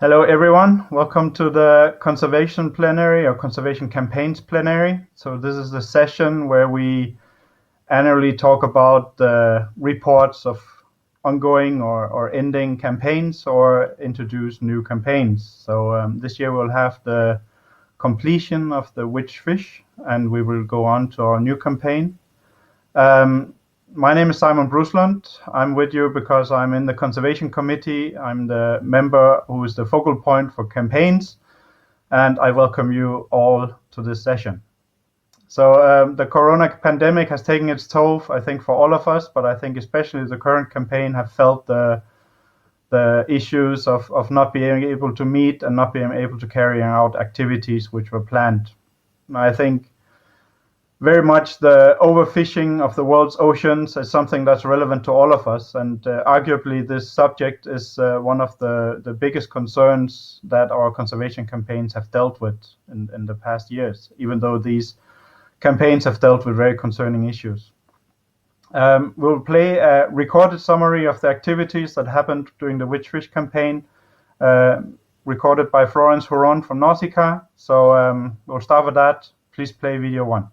Hello everyone, welcome to the Conservation Plenary or Conservation Campaigns Plenary. So this is the session where we annually talk about the reports of ongoing or ending campaigns or introduce new campaigns. So this year we'll have the completion of the Which Fish and we will go on to our new campaign. My name is Simon Bruslund. I'm with you because I'm in the Conservation Committee. I'm the member who is the focal point for campaigns, and I welcome you all to this session. So the corona pandemic has taken its toll, I think, for all of us, but I think especially the current campaign have felt the issues of not being able to meet and not being able to carry out activities which were planned. And I think very much the overfishing of the world's oceans is something that's relevant to all of us, and arguably this subject is one of the biggest concerns that our conservation campaigns have dealt with in the past years, even though these campaigns have dealt with very concerning issues. We'll play a recorded summary of the activities that happened during the Which Fish campaign, recorded by Florence Huron from Nausicaa. So we'll start with that. Please play video 1.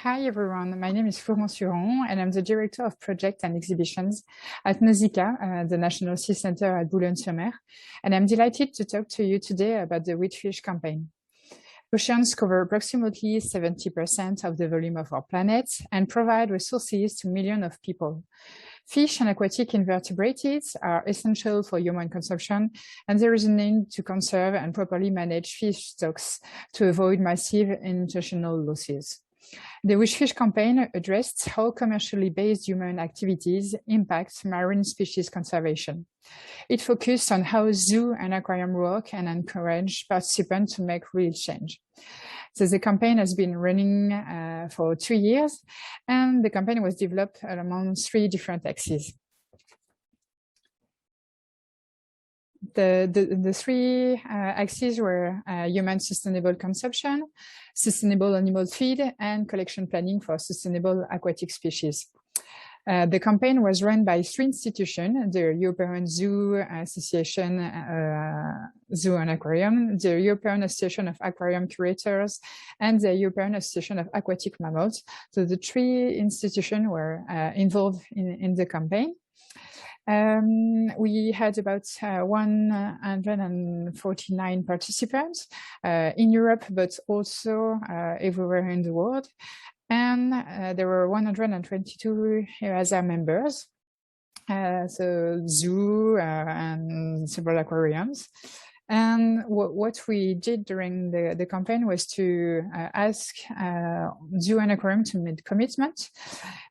Hi everyone, my name is Florence Huron and I'm the Director of Project and Exhibitions at Nausicaa, the National Sea Center at Boulogne-sur-Mer, and I'm delighted to talk to you today about the Which Fish campaign. Oceans cover approximately 70% of the volume of our planet and provide resources to millions of people. Fish and aquatic invertebrates are essential for human consumption, and there is a need to conserve and properly manage fish stocks to avoid massive intentional losses. The Which Fish campaign addressed how commercially based human activities impact marine species conservation. It focused on how zoo and aquarium work and encourage participants to make real change. So the campaign has been running for 2 years, and the campaign was developed among 3 different axes. The 3 axes were human sustainable consumption, sustainable animal feed, and collection planning for sustainable aquatic species. The campaign was run by 3 institutions: the European Zoo Association, Zoo and Aquarium, the European Association of Aquarium Curators, and the European Association of Aquatic Mammals. So the 3 institutions were involved in the campaign. We had about 149 participants in Europe, but also everywhere in the world. And there were 122 EAZA members, so zoo and several aquariums. And what we did during the campaign was to ask zoo and aquarium to make commitment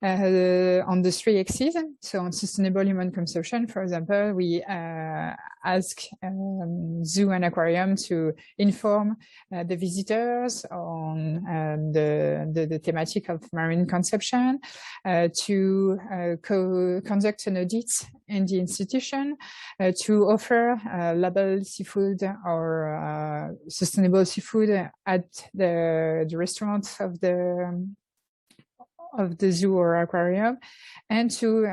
on the 3 axes. So on sustainable human consumption, for example, we ask zoo and aquarium to inform the visitors on the thematic of marine consumption, to conduct an audit in the institution, to offer labeled seafood or sustainable seafood at the restaurants of the zoo or aquarium, and to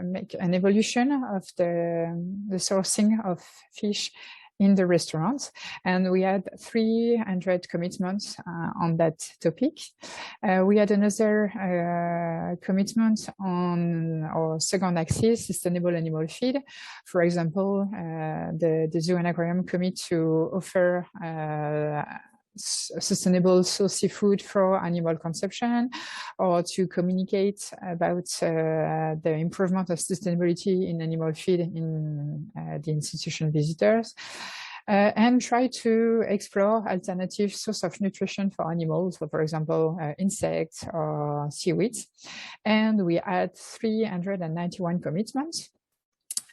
make an evolution of the sourcing of fish in the restaurants. And we had 300 commitments on that topic. We had another commitment on our second axis, sustainable animal feed. For example, the zoo and aquarium commit to offer sustainable source food for animal consumption, or to communicate about the improvement of sustainability in animal feed in the institution visitors, and try to explore alternative source of nutrition for animals, so for example, insects or seaweeds. And we had 391 commitments.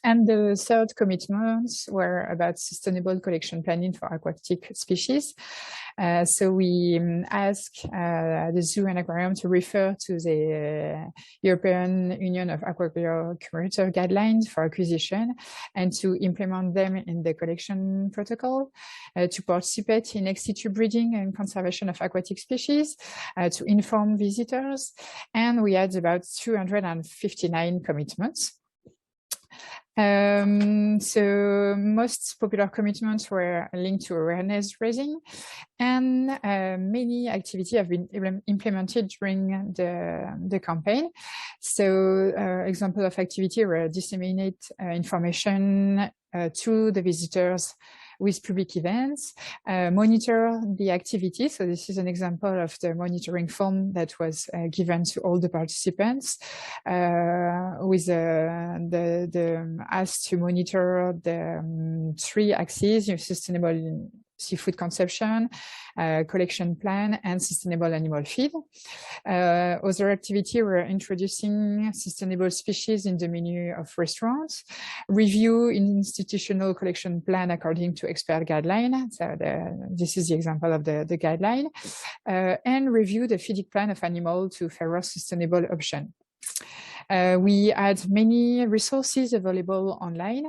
And the 3rd commitments were about sustainable collection planning for aquatic species. So we asked the zoo and aquarium to refer to the European Union of Aquarium Curator guidelines for acquisition and to implement them in the collection protocol, to participate in ex situ breeding and conservation of aquatic species, to inform visitors. And we had about 259 commitments. So most popular commitments were linked to awareness raising, and many activities have been implemented during the campaign. So example of activity were disseminate information to the visitors with public events, monitor the activity. So this is an example of the monitoring form that was given to all the participants with the ask to monitor the 3 axes: sustainable seafood consumption, collection plan, and sustainable animal feed. Other activity were introducing sustainable species in the menu of restaurants, review institutional collection plan according to expert guideline. So this is the example of the guideline, and review the feeding plan of animal to fairer sustainable option. We had many resources available online,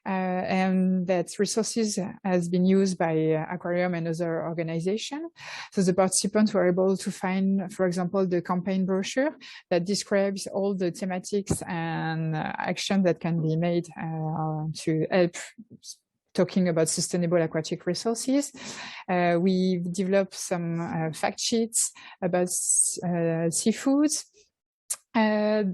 and that resources has been used by Aquarium and other organizations. So the participants were able to find, for example, the campaign brochure that describes all the thematics and action that can be made to help talking about sustainable aquatic resources. We've developed some fact sheets about seafoods.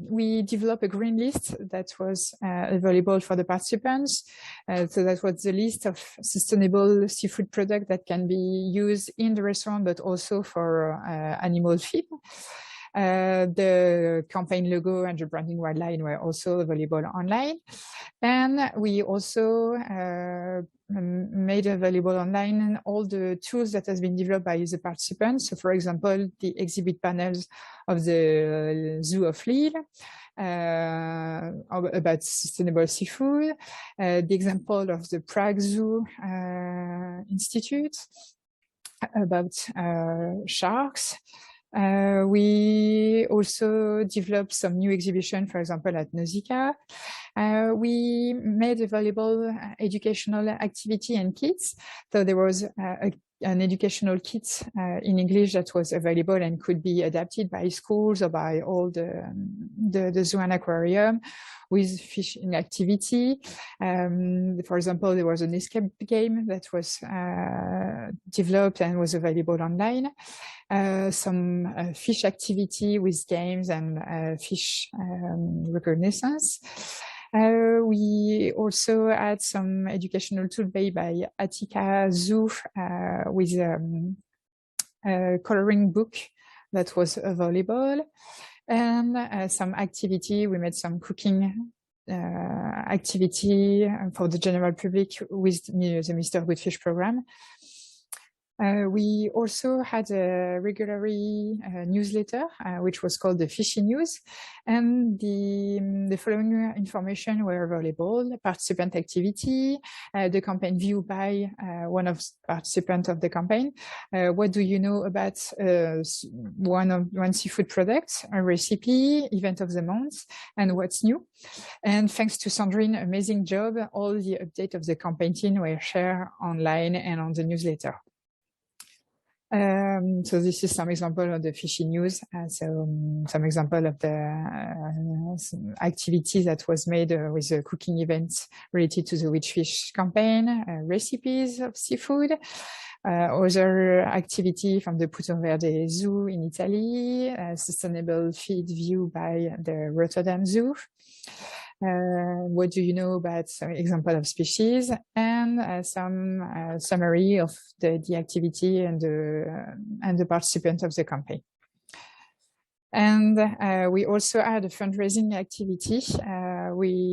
We developed a green list that was available for the participants. So that was the list of sustainable seafood products that can be used in the restaurant, but also for animal feed. The campaign logo and the branding guideline were also available online. And we also made available online all the tools that has been developed by the participants. So for example, the exhibit panels of the Zoo of Lille about sustainable seafood, the example of the Prague Zoo Institute about sharks. We also developed some new exhibition, for example, at Nausicaa. We made available educational activity and kits. So there was an educational kit in English that was available and could be adapted by schools or by all the zoo and aquarium with fishing activity. For example, there was an escape game that was developed and was available online. Some fish activity with games and fish reconnaissance. We also had some educational tool made by Attica Zoo with a coloring book that was available, and some activity. We made some cooking activity for the general public with the Mr. Goodfish program. We also had a regularly newsletter, which was called the Fishy News, and the following information were available: participant activity, the campaign view by one of the participants of the campaign. What do you know about one seafood product, a recipe, event of the month, and what's new? And thanks to Sandrine, amazing job, all the updates of the campaign team were shared online and on the newsletter. So this is some example of the Fishy News. Some example of the activities that was made with the cooking events related to the witch fish campaign, recipes of seafood, other activity from the Beauval Zoo in Italy, sustainable feed view by the Rotterdam Zoo. What do you know about some example of species, and some summary of the activity and the participants of the campaign. And we also had a fundraising activity.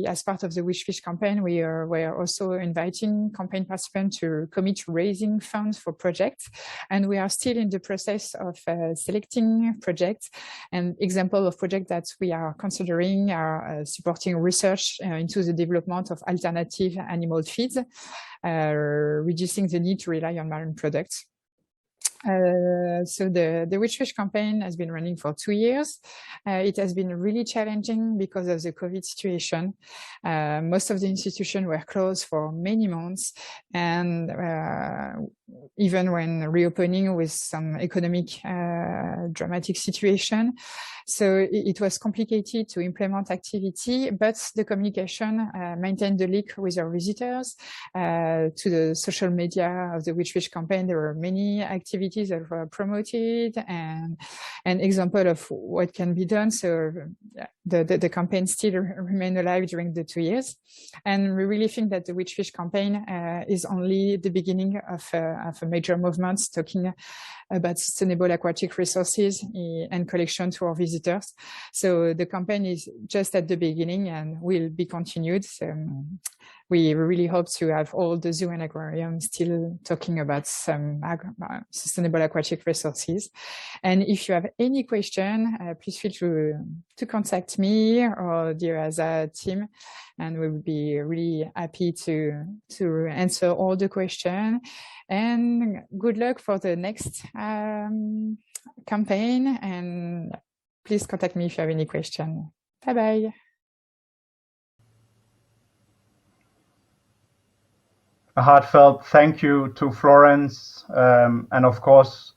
As part of the Witch Fish campaign, we were also inviting campaign participants to commit to raising funds for projects. And we are still in the process of selecting projects. And example of projects that we are considering are supporting research into the development of alternative animal feeds, reducing the need to rely on marine products. So the Witch Fish campaign has been running for 2 years. It has been really challenging because of the COVID situation. Most of the institutions were closed for many months, and even when reopening with some economic dramatic situation. So it was complicated to implement activity, but the communication maintained the link with our visitors to the social media of the 𝗿𝘂𝗶𝗃 campaign. There were many activities that were promoted and an example of what can be done. So the campaign still remained alive during the 2 years. And we really think that the 𝗿𝘂𝗶𝗃 campaign is only the beginning of a major movement talking about sustainable aquatic resources and collection to our visitors. So the campaign is just at the beginning and will be continued. So we really hope to have all the zoo and aquarium still talking about some sustainable aquatic resources. And if you have any question, please feel free to contact me or the EAZA team, and we'll be really happy to answer all the questions. And good luck for the next campaign, and please contact me if you have any question. Bye-bye. A heartfelt thank you to Florence, and of course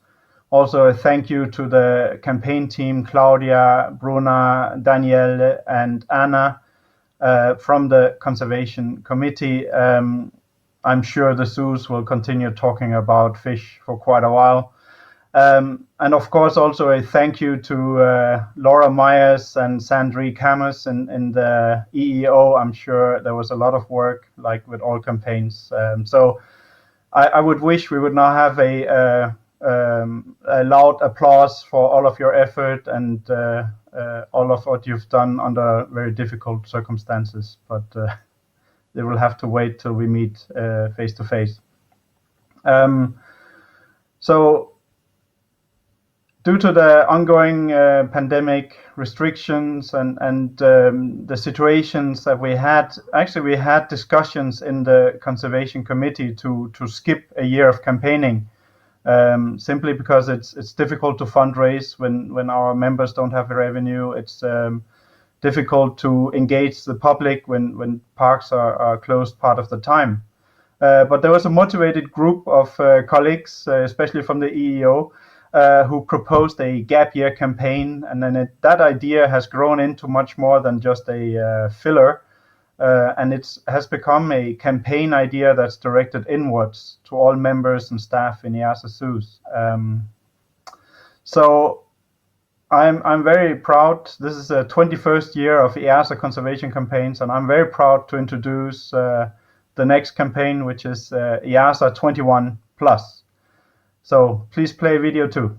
also a thank you to the campaign team, Claudia, Bruna, Danielle, and Anna from the Conservation Committee. I'm sure the zoos will continue talking about fish for quite a while. And of course also a thank you to Laura Myers and Sandrine Camus in the EEO. I'm sure there was a lot of work, like with all campaigns. So I would wish we would now have a loud applause for all of your effort and all of what you've done under very difficult circumstances, but they will have to wait till we meet face to face. So due to the ongoing pandemic restrictions and the situations that we had, actually we had discussions in the Conservation Committee to skip a year of campaigning, simply because it's difficult to fundraise when our members don't have a revenue. It's difficult to engage the public when parks are closed part of the time. But there was a motivated group of colleagues, especially from the EEO, who proposed a gap year campaign, and then that idea has grown into much more than just a filler, and it has become a campaign idea that's directed inwards to all members and staff in EAZA zoos. So I'm very proud. This is the 21st year of EAZA conservation campaigns, and I'm very proud to introduce the next campaign, which is EAZA 21+. So please play video 2.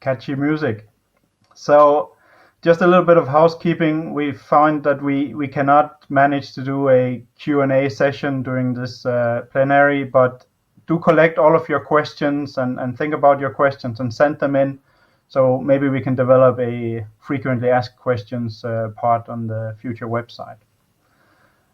catchy music. So just a little bit of housekeeping. We found that we cannot manage to do a Q&A session during this plenary, but do collect all of your questions and think about your questions and send them in. So maybe we can develop a frequently asked questions part on the future website.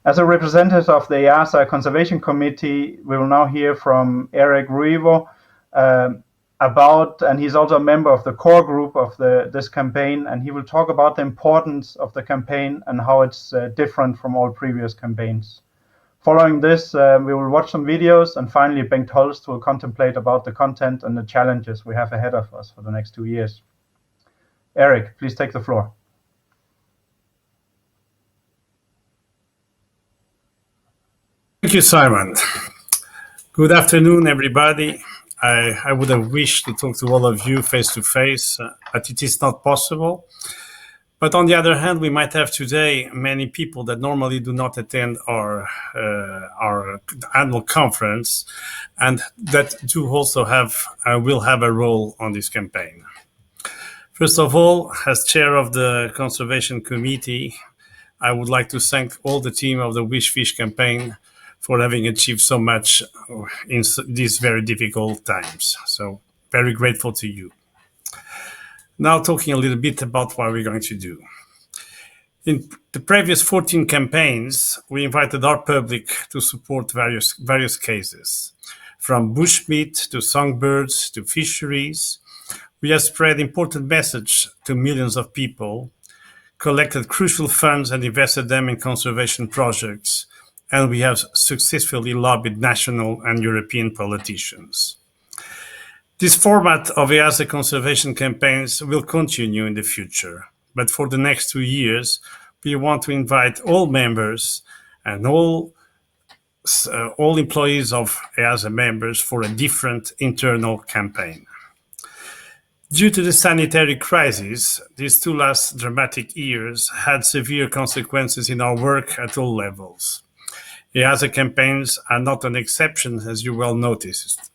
As a representative of the EAZA Conservation Committee, we will now hear from Eric Ruivo and he's also a member of the core group of this campaign, and he will talk about the importance of the campaign and how it's different from all previous campaigns. Following this, we will watch some videos, and finally Bengt Holst will contemplate about the content and the challenges we have ahead of us for the next 2 years. Eric, please take the floor. Thank you, Simon. Good afternoon, everybody. I would have wished to talk to all of you face to face, but it is not possible. But on the other hand, we might have today many people that normally do not attend our annual conference, and that do also will have a role on this campaign. First of all, as chair of the Conservation Committee, I would like to thank all the team of the Wish Fish campaign for having achieved so much in these very difficult times. So very grateful to you. Now talking a little bit about what we're going to do. In the previous 14 campaigns, we invited our public to support various cases. From bushmeat to songbirds to fisheries, we have spread important message to millions of people, collected crucial funds and invested them in conservation projects, and we have successfully lobbied national and European politicians. This format of EAZA conservation campaigns will continue in the future, but for the next 2 years, we want to invite all members and all employees of EAZA members for a different internal campaign. Due to the sanitary crisis, these 2 last dramatic years had severe consequences in our work at all levels. EAZA campaigns are not an exception, as you well noticed.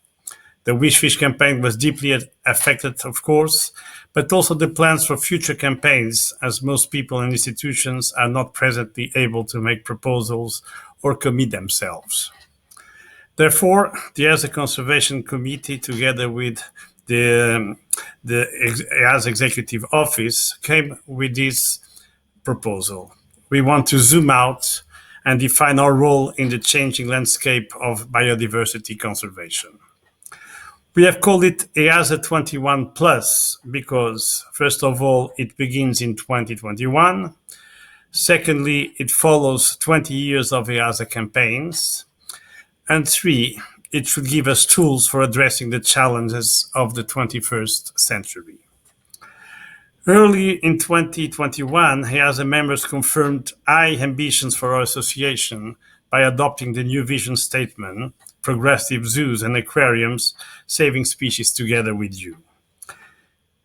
The Wish Fish campaign was deeply affected, of course, but also the plans for future campaigns, as most people and institutions are not presently able to make proposals or commit themselves. Therefore, the EAZA Conservation Committee, together with the EAZA Executive Office, came with this proposal. We want to zoom out and define our role in the changing landscape of biodiversity conservation. We have called it EAZA 21 Plus because, first of all, it begins in 2021. Secondly, it follows 20 years of EAZA campaigns. And 3, it should give us tools for addressing the challenges of the 21st century. Early in 2021, EAZA members confirmed high ambitions for our association by adopting the new vision statement, Progressive Zoos and Aquariums, Saving Species Together with You.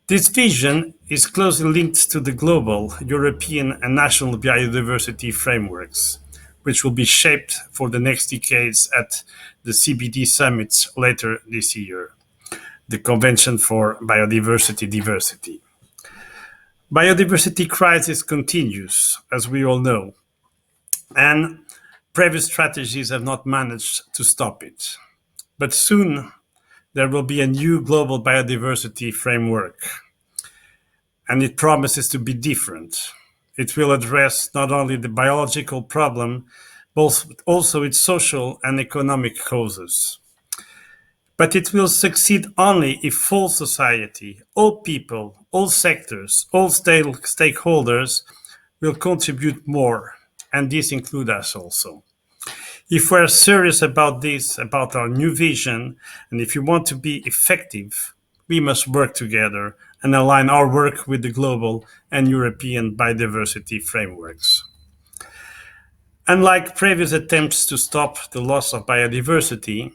This vision is closely linked to the global, European and national biodiversity frameworks, which will be shaped for the next decades at the CBD summits later this year, the Convention for Biodiversity Diversity. Biodiversity crisis continues, as we all know, and previous strategies have not managed to stop it. But soon, there will be a new global biodiversity framework, and it promises to be different. It will address not only the biological problem, but also its social and economic causes. But it will succeed only if all society, all people, all sectors, all stakeholders will contribute more, and this includes us also. If we're serious about this, about our new vision, and if you want to be effective, we must work together and align our work with the global and European biodiversity frameworks. Unlike previous attempts to stop the loss of biodiversity,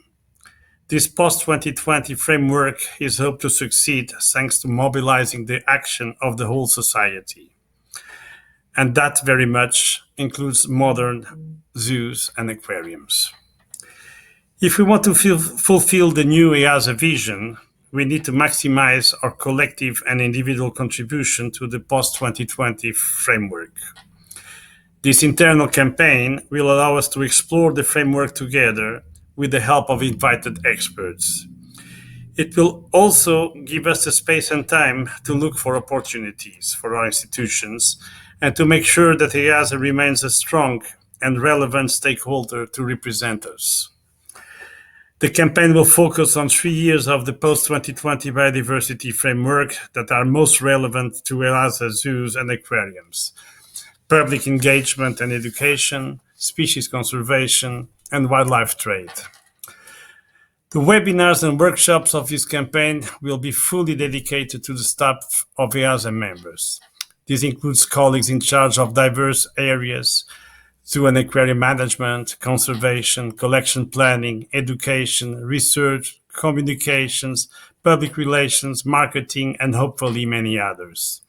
this post-2020 framework is hoped to succeed thanks to mobilizing the action of the whole society. And that very much includes modern zoos and aquariums. If we want to fulfill the new EAZA vision, we need to maximize our collective and individual contribution to the post-2020 framework. This internal campaign will allow us to explore the framework together with the help of invited experts. It will also give us the space and time to look for opportunities for our institutions and to make sure that EAZA remains a strong and relevant stakeholder to represent us. The campaign will focus on 3 years of the post-2020 biodiversity framework that are most relevant to EAZA zoos and aquariums: public engagement and education, species conservation, and wildlife trade. The webinars and workshops of this campaign will be fully dedicated to the staff of EAZA members. This includes colleagues in charge of diverse areas: zoo and aquarium management, conservation, collection planning, education, research, communications, public relations, marketing, and hopefully many others.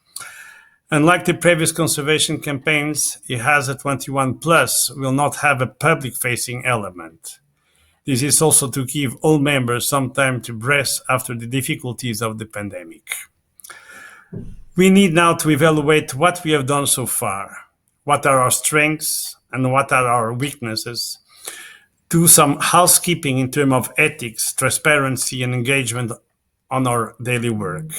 Unlike the previous conservation campaigns, EAZA 21+ will not have a public-facing element. This is also to give all members some time to breathe after the difficulties of the pandemic. We need now to evaluate what we have done so far, what are our strengths and what are our weaknesses, do some housekeeping in terms of ethics, transparency, and engagement on our daily work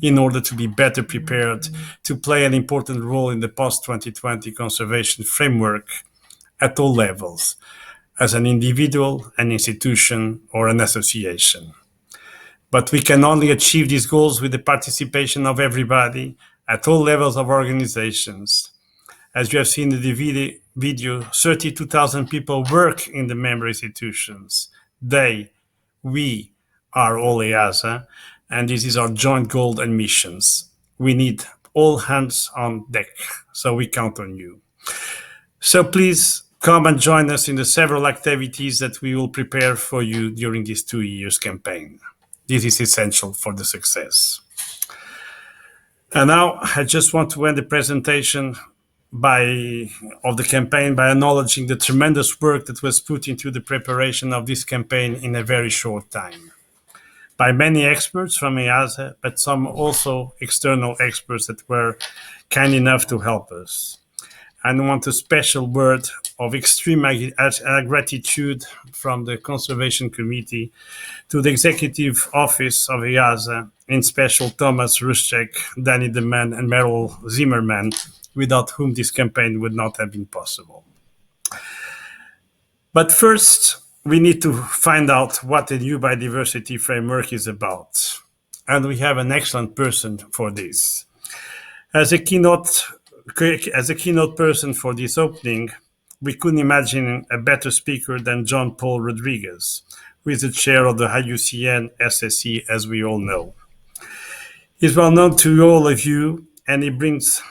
in order to be better prepared to play an important role in the post-2020 conservation framework at all levels, as an individual, an institution, or an association. But we can only achieve these goals with the participation of everybody at all levels of organizations. As you have seen in the video, 32,000 people work in the member institutions. We are all EAZA, and this is our joint goal and missions. We need all hands on deck, so we count on you. So please come and join us in the several activities that we will prepare for you during this 2 years campaign. This is essential for the success. And now I just want to end the presentation of the campaign by acknowledging the tremendous work that was put into the preparation of this campaign in a very short time, by many experts from EAZA, but some also external experts that were kind enough to help us. And I want a special word of extreme gratitude from the Conservation Committee to the Executive Office of EAZA, in special Thomas Ruszczyk, Danny Deman, and Meryl Zimmerman, without whom this campaign would not have been possible. But first, we need to find out what the new biodiversity framework is about. And we have an excellent person for this. As a keynote person for this opening, we couldn't imagine a better speaker than John Paul Rodriguez, who is the chair of the IUCN SSC, as we all know. He's well known to all of you, and he represents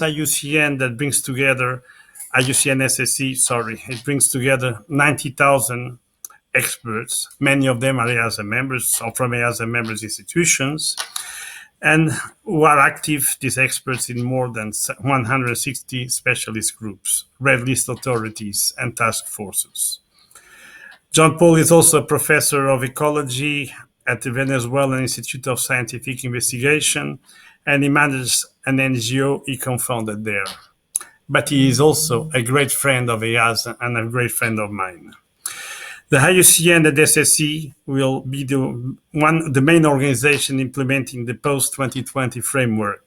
IUCN that brings together IUCN SSC. It brings together 90,000 experts. Many of them are EAZA members or from EAZA members institutions, and who are active, these experts, in more than 160 specialist groups, red list authorities, and task forces. John Paul is also a professor of ecology at the Venezuelan Institute of Scientific Investigation, and he manages an NGO he co-founded there. But he is also a great friend of EAZA and a great friend of mine. The IUCN and SSC will be the main organization implementing the post-2020 framework.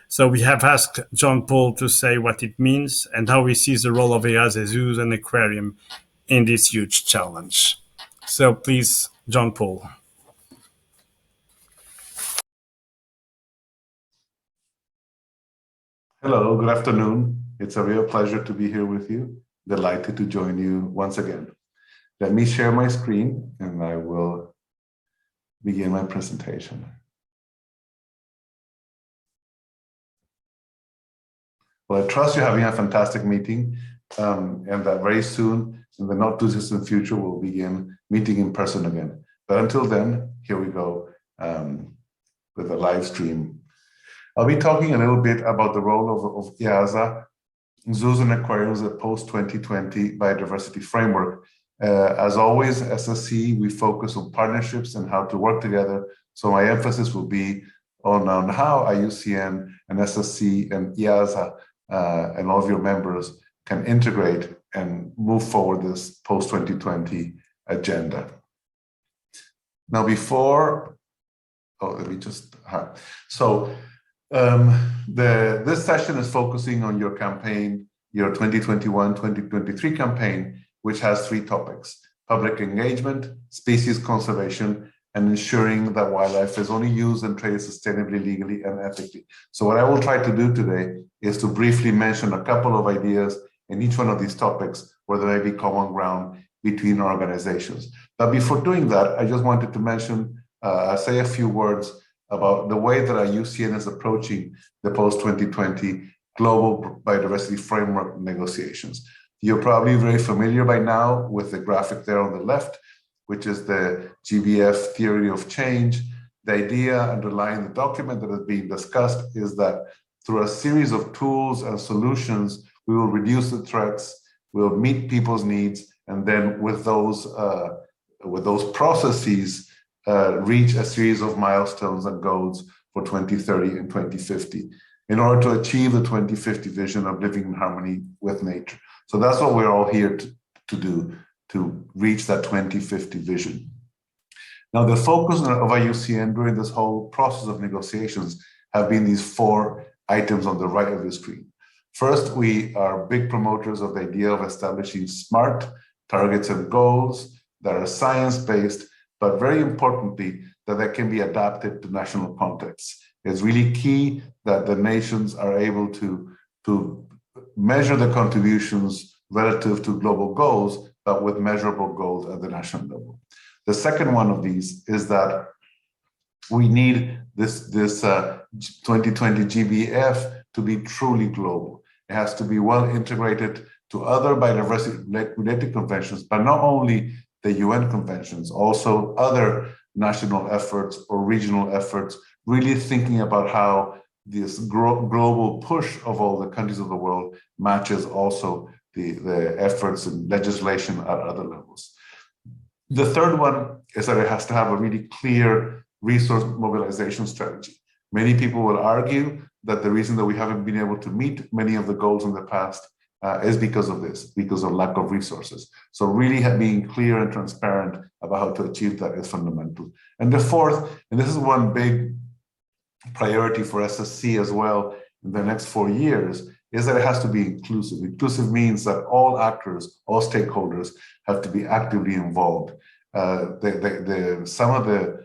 So we have asked John Paul to say what it means and how he sees the role of EAZA zoos and aquarium in this huge challenge. So please, John Paul. Hello, good afternoon. It's a real pleasure to be here with you. Delighted to join you once again. Let me share my screen and I will begin my presentation. Well, I trust you're having a fantastic meeting and that very soon, in the not too distant future, we'll begin meeting in person again. But until then, here we go with a live stream. I'll be talking a little bit about the role of EAZA, zoos and aquariums, the post-2020 biodiversity framework, As always, SSC, we focus on partnerships and how to work together. So my emphasis will be on how IUCN and SSC and EAZA and all of your members can integrate and move forward this post-2020 agenda. Now, let me just, this session is focusing on your campaign, your 2021-2023 campaign, which has 3 topics: public engagement, species conservation, and ensuring that wildlife is only used and traded sustainably, legally, and ethically. So what I will try to do today is to briefly mention a couple of ideas in each one of these topics where there may be common ground between organizations. But before doing that, I just wanted to mention, say a few words about the way that IUCN is approaching the post-2020 global biodiversity framework negotiations. You're probably very familiar by now with the graphic there on the left, which is the GBF theory of change. The idea underlying the document that is being discussed is that through a series of tools and solutions, we will reduce the threats, we'll meet people's needs, and then with those processes, reach a series of milestones and goals for 2030 and 2050 in order to achieve the 2050 vision of living in harmony with nature. So that's what we're all here to do, to reach that 2050 vision. Now, the focus of IUCN during this whole process of negotiations have been these 4 items on the right of the screen. First, we are big promoters of the idea of establishing smart targets and goals that are science-based, but very importantly, that can be adapted to national contexts. It's really key that the nations are able to measure the contributions relative to global goals, but with measurable goals at the national level. The second one of these is that we need this 2020 GBF to be truly global. It has to be well integrated to other biodiversity-related conventions, but not only the UN conventions, also other national efforts or regional efforts, really thinking about how this global push of all the countries of the world matches also the efforts and legislation at other levels. The third one is that it has to have a really clear resource mobilization strategy. Many people will argue that the reason that we haven't been able to meet many of the goals in the past is because of this, because of lack of resources. So really being clear and transparent about how to achieve that is fundamental. And the fourth, and this is one big priority for SSC as well in the next 4 years, is that it has to be inclusive. Inclusive means that all actors, all stakeholders have to be actively involved. Some of the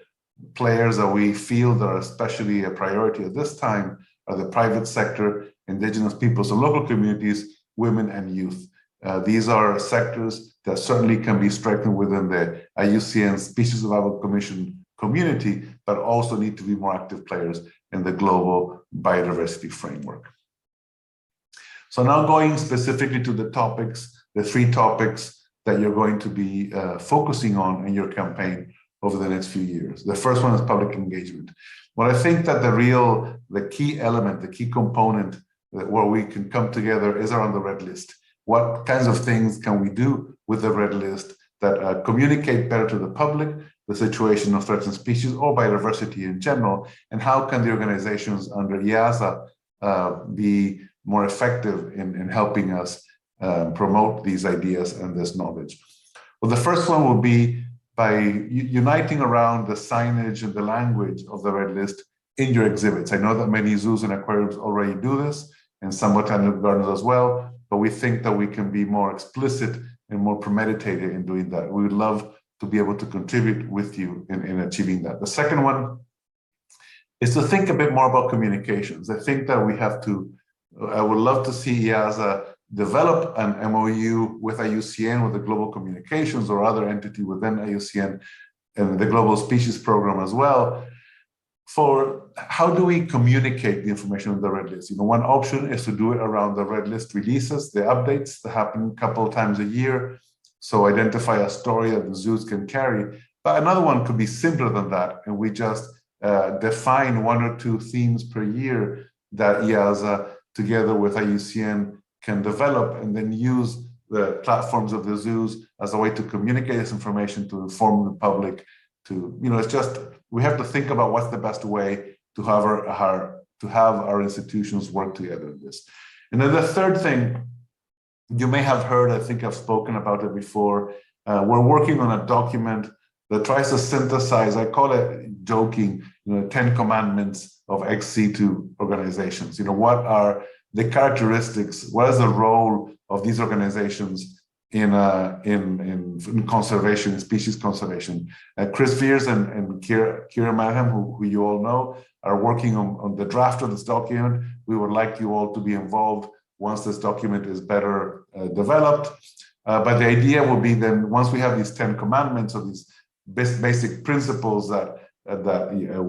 players that we feel that are especially a priority at this time are the private sector, indigenous peoples and local communities, women and youth. These are sectors that certainly can be strengthened within the IUCN Species Survival Commission community, but also need to be more active players in the global biodiversity framework. So now going specifically to the topics, the 3 topics that you're going to be focusing on in your campaign over the next few years. The first one is public engagement. Well, I think that the key element, the key component where we can come together is around the red list. What kinds of things can we do with the red list that communicate better to the public the situation of threatened species or biodiversity in general, and how can the organizations under EAZA be more effective in helping us promote these ideas and this knowledge? Well, the first one will be by uniting around the signage and the language of the red list in your exhibits. I know that many zoos and aquariums already do this, and some botanical gardens as well, but we think that we can be more explicit and more premeditated in doing that. We would love to be able to contribute with you in achieving that. The second one is to think a bit more about communications. I think that we have to, I would love to see EAZA develop an MOU with IUCN, with the Global Communications or other entity within IUCN and the Global Species Program as well, for how do we communicate the information on the red list. You know, one option is to do it around the red list releases, the updates that happen a couple of times a year. So identify a story that the zoos can carry. But another one could be simpler than that, and we just define 1 or 2 themes per year that EAZA, together with IUCN, can develop and then use the platforms of the zoos as a way to communicate this information, to inform the public, to, it's just, we have to think about what's the best way to have our institutions work together in this. And then the third thing, you may have heard, I think I've spoken about it before, we're working on a document that tries to synthesize, I call it joking, 10 commandments of ex-situ organizations. What are the characteristics, what is the role of these organizations in conservation, species conservation? Chris Veers and 𝗙𝗲𝗏, who you all know, are working on the draft of this document. We would like you all to be involved once this document is better developed. But the idea will be then, once we have these 10 commandments, or these basic principles that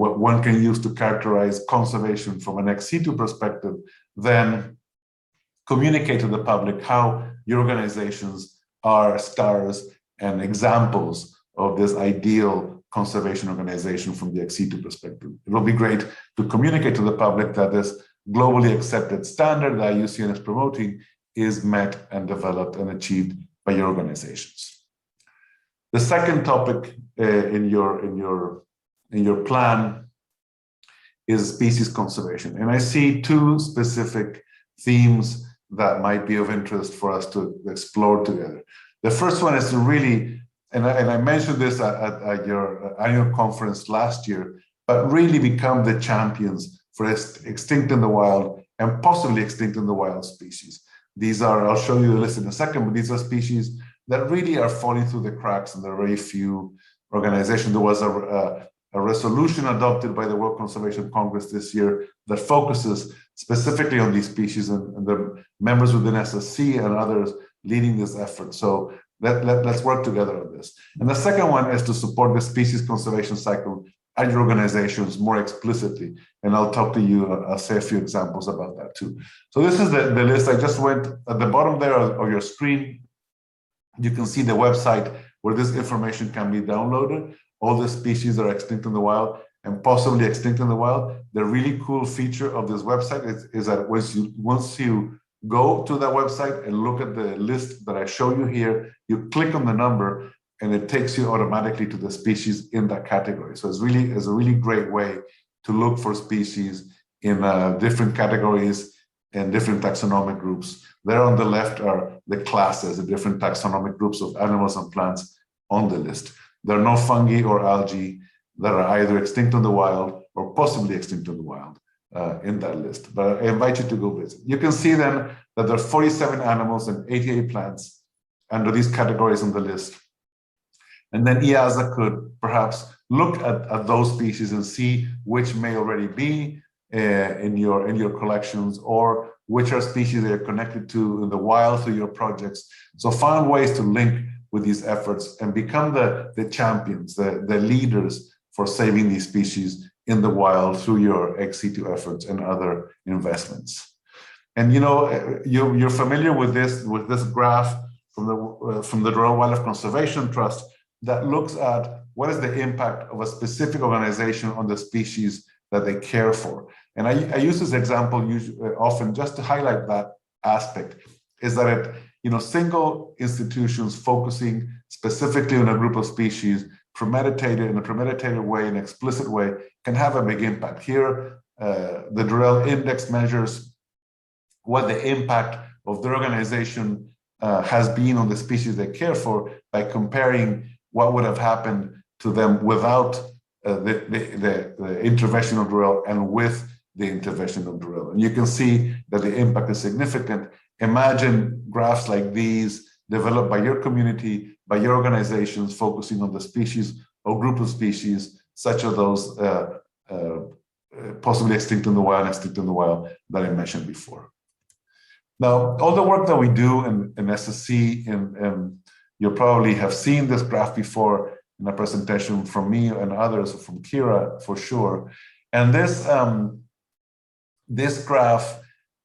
what one can use to characterize conservation from an ex-situ perspective, then communicate to the public how your organizations are stars and examples of this ideal conservation organization from the ex-situ perspective. It will be great to communicate to the public that this globally accepted standard that IUCN is promoting is met and developed and achieved by your organizations. The second topic in your plan is species conservation. And I see two specific themes that might be of interest for us to explore together. The first one is to really, and I mentioned this at your annual conference last year, but really become the champions for extinct in the wild and possibly extinct in the wild species. These are, I'll show you the list in a second, but these are species that really are falling through the cracks, and there are very few organizations. There was a resolution adopted by the World Conservation Congress this year that focuses specifically on these species, and the members within SSC and others leading this effort. So let's work together on this. And the second one is to support the species conservation cycle at your organizations more explicitly. And I'll talk to you, I'll say a few examples about that too. So this is the list. I just went at the bottom there of your screen. You can see the website where this information can be downloaded. All the species that are extinct in the wild and possibly extinct in the wild. The really cool feature of this website is that once you go to that website and look at the list that I show you here, you click on the number and it takes you automatically to the species in that category. So it's a really great way to look for species in different categories and different taxonomic groups. There on the left are the classes, the different taxonomic groups of animals and plants on the list. There are no fungi or algae that are either extinct in the wild or possibly extinct in the wild in that list. But I invite you to go visit. You can see then that there are 47 animals and 88 plants under these categories on the list. And then EAZA could perhaps look at those species and see which may already be in your collections, or which are species that are connected to in the wild through your projects. So find ways to link with these efforts and become the champions, the leaders for saving these species in the wild through your ex-situ efforts and other investments. And you're familiar with this graph from the Royal Wildlife Conservation Trust that looks at what is the impact of a specific organization on the species that they care for. And I use this example often just to highlight that aspect, is that single institutions focusing specifically on a group of species, in a premeditated way, an explicit way, can have a big impact. Here, the Durrell Index measures what the impact of their organization has been on the species they care for by comparing what would have happened to them without the intervention of Durrell and with the intervention of Durrell. And you can see that the impact is significant. Imagine graphs like these developed by your community, by your organizations, focusing on the species or group of species, such as those possibly extinct in the wild that I mentioned before. Now, all the work that we do in SSC, and you probably have seen this graph before in a presentation from me and others, from Kira for sure. And this graph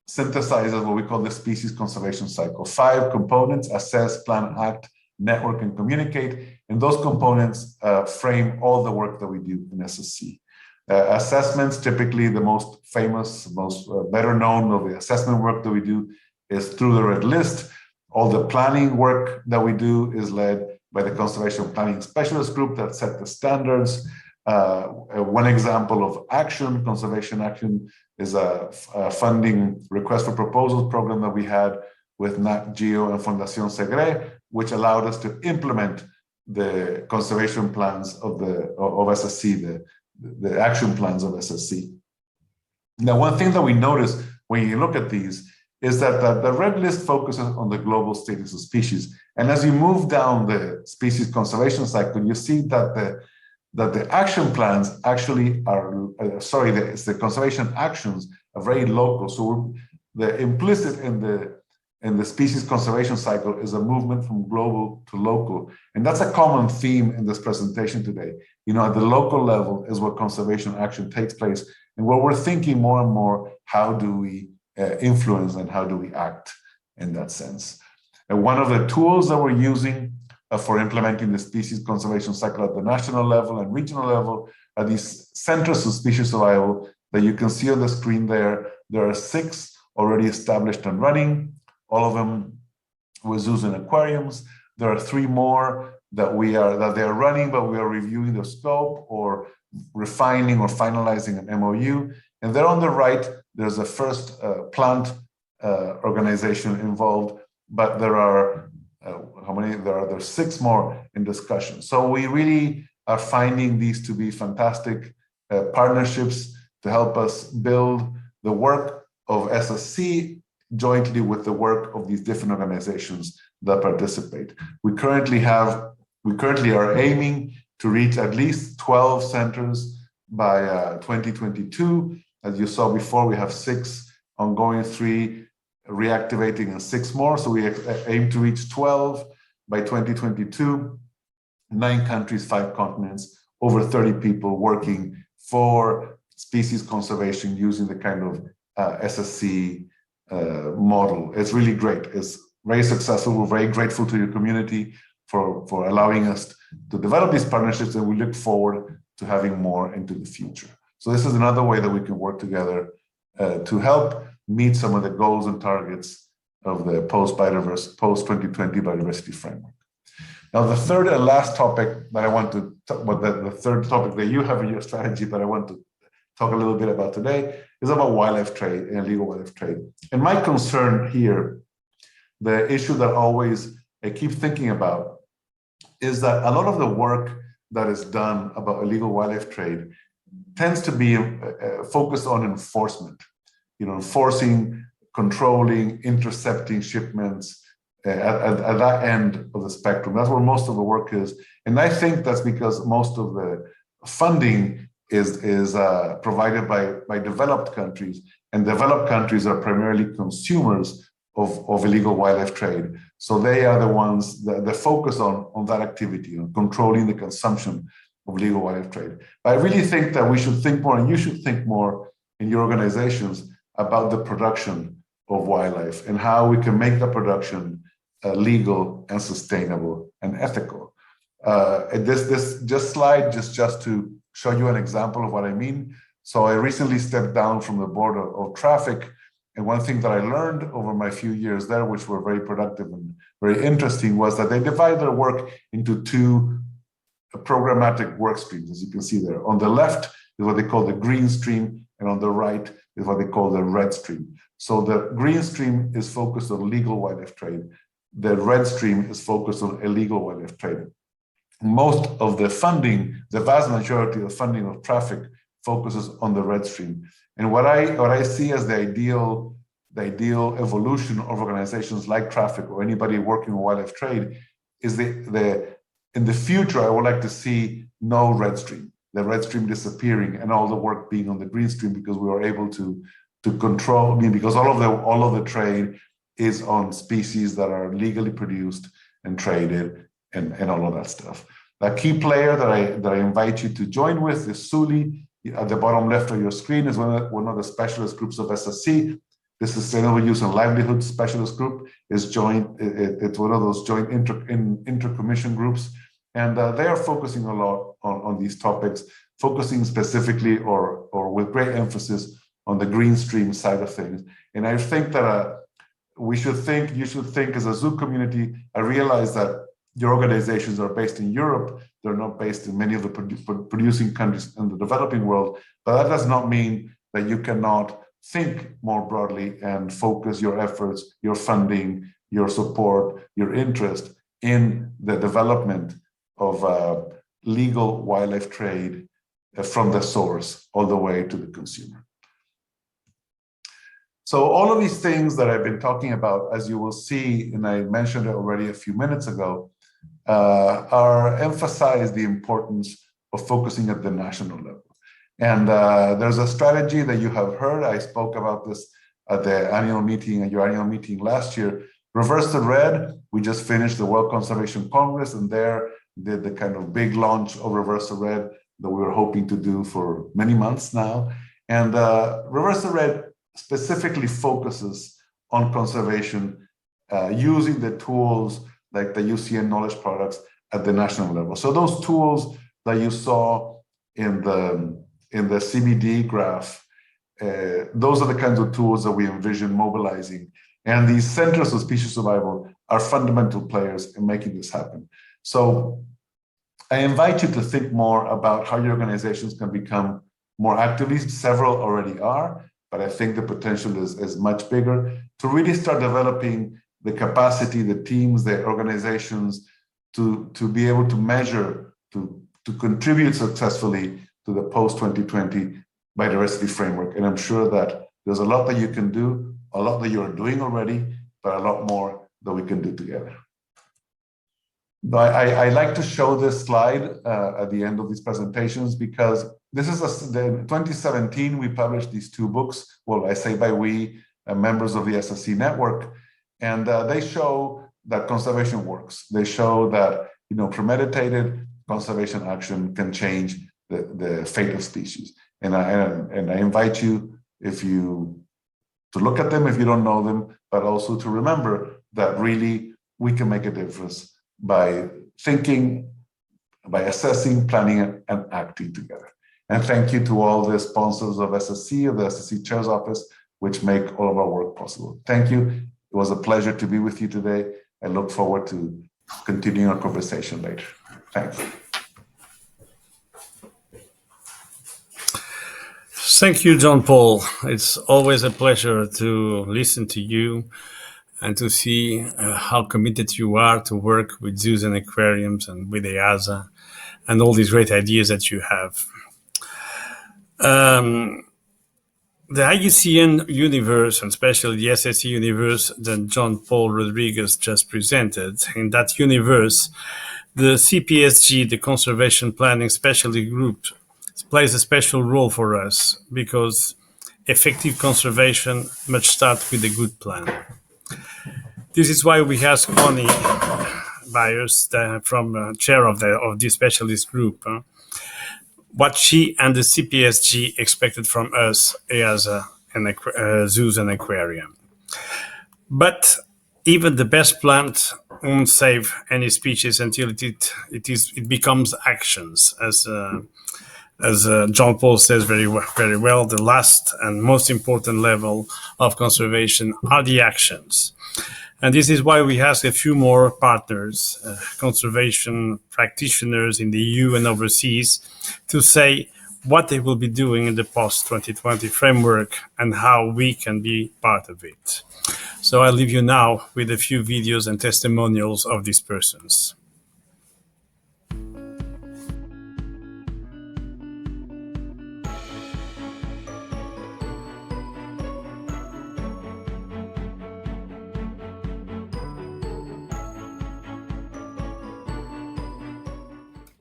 synthesizes what we call the species conservation cycle. 5 components: assess, plan, act, network, and communicate. And those components frame all the work that we do in SSC. Assessments, typically the most famous, better known of the assessment work that we do is through the red list. All the planning work that we do is led by the Conservation Planning Specialist Group that set the standards. One example of action, conservation action, is a funding request for proposals program that we had with Nat Geo and Fundación Segre, which allowed us to implement the conservation plans of SSC, the action plans of SSC. Now, one thing that we notice when you look at these is that the red list focuses on the global status of species. And as you move down the species conservation cycle, you see that the action plans actually are, the conservation actions are very local. So the implicit in the species conservation cycle is a movement from global to local. And that's a common theme in this presentation today. You know, at the local level is where conservation action takes place. And where we're thinking more and more, how do we influence and how do we act in that sense? And one of the tools that we're using for implementing the species conservation cycle at the national level and regional level are these centers of species survival that you can see on the screen there. There are 6 already established and running, all of them with zoos and aquariums. There are 3 more that they are running, but we are reviewing the scope or refining or finalizing an MOU. And there on the right, there's a first plant organization involved, but there are how many? There's 6 more in discussion. So we really are finding these to be fantastic partnerships to help us build the work of SSC jointly with the work of these different organizations that participate. We currently are aiming to reach at least 12 centers by 2022. As you saw before, we have 6 ongoing, 3 reactivating, and 6 more. So we aim to reach 12 by 2022, 9 countries, 5 continents, over 30 people working for species conservation using the kind of SSC model. It's really great. It's very successful. We're very grateful to your community for allowing us to develop these partnerships, and we look forward to having more into the future. So this is another way that we can work together to help meet some of the goals and targets of the post-2020 biodiversity framework. Now, the third and last topic that I want to talk about, the third topic that you have in your strategy, but I want to talk a little bit about today, is about wildlife trade and illegal wildlife trade. And my concern here, the issue that I keep thinking about, is that a lot of the work that is done about illegal wildlife trade tends to be focused on enforcement, enforcing, controlling, intercepting shipments at that end of the spectrum. That's where most of the work is. And I think that's because most of the funding is provided by developed countries, and developed countries are primarily consumers of illegal wildlife trade. So they are the ones that focus on that activity, on controlling the consumption of illegal wildlife trade. But I really think that we should think more, and you should think more in your organizations about the production of wildlife and how we can make the production legal and sustainable and ethical. This slide just to show you an example of what I mean. So I recently stepped down from the board of traffic, and one thing that I learned over my few years there, which were very productive and very interesting, was that they divide their work into 2 programmatic work streams, as you can see there. On the left is what they call the green stream, and on the right is what they call the red stream. So the green stream is focused on legal wildlife trade. The red stream is focused on illegal wildlife trade. Most of the funding, the vast majority of funding of traffic, focuses on the red stream. And what I see as the ideal evolution of organizations like traffic or anybody working in wildlife trade is in the future, I would like to see no red stream, the red stream disappearing and all the work being on the green stream, because we are able to control, because all of the trade is on species that are legally produced and traded and all of that stuff. A key player that I invite you to join with is SULI. At the bottom left of your screen is one of the specialist groups of SSC. The Sustainable Use and Livelihood Specialist Group is joint. It's one of those joint inter-commission groups, and they are focusing a lot on these topics, focusing specifically or with great emphasis on the green stream side of things. And I think that you should think as a zoo community. I realize that your organizations are based in Europe. They're not based in many of the producing countries in the developing world, but that does not mean that you cannot think more broadly and focus your efforts, your funding, your support, your interest in the development of legal wildlife trade from the source all the way to the consumer. So all of these things that I've been talking about, as you will see, and I mentioned it already a few minutes ago, emphasize the importance of focusing at the national level. And there's a strategy that you have heard. I spoke about this at the annual meeting, at your annual meeting last year. Reverse the red. We just finished the World Conservation Congress, and there did the kind of big launch of Reverse the Red that we were hoping to do for many months now. And Reverse the Red specifically focuses on conservation using the tools like the IUCN knowledge products at the national level. So those tools that you saw in the CBD graph, those are the kinds of tools that we envision mobilizing. And these centers of species survival are fundamental players in making this happen. So I invite you to think more about how your organizations can become more actively. Several already are, but I think the potential is much bigger to really start developing the capacity, the teams, the organizations to be able to measure, to contribute successfully to the post-2020 biodiversity framework. And I'm sure that there's a lot that you can do, a lot that you're doing already, but a lot more that we can do together. I like to show this slide at the end of these presentations because this is in 2017, we published these two books. Well, I say by we, members of the SSC network, and they show that conservation works. They show that premeditated conservation action can change the fate of species. And I invite you, to look at them if you don't know them, but also to remember that really we can make a difference by thinking, by assessing, planning, and acting together. And thank you to all the sponsors of SSC, of the SSC Chair's Office, which make all of our work possible. Thank you. It was a pleasure to be with you today. I look forward to continuing our conversation later. Thanks. Thank you, John Paul. It's always a pleasure to listen to you and to see how committed you are to work with zoos and aquariums and with EAZA and all these great ideas that you have. The IUCN universe, and especially the SSC universe that John Paul Rodriguez just presented, in that universe, the CPSG, the Conservation Planning Specialty Group, plays a special role for us because effective conservation must start with a good plan. This is why we asked Onnie Byers, from chair of this specialist group, what she and the CPSG expected from us as zoos and aquarium. But even the best plant won't save any species until it becomes actions, as John Paul says very well, the last and most important level of conservation are the actions. And this is why we ask a few more partners, conservation practitioners in the EU and overseas, to say what they will be doing in the post-2020 framework and how we can be part of it. So I'll leave you now with a few videos and testimonials of these persons.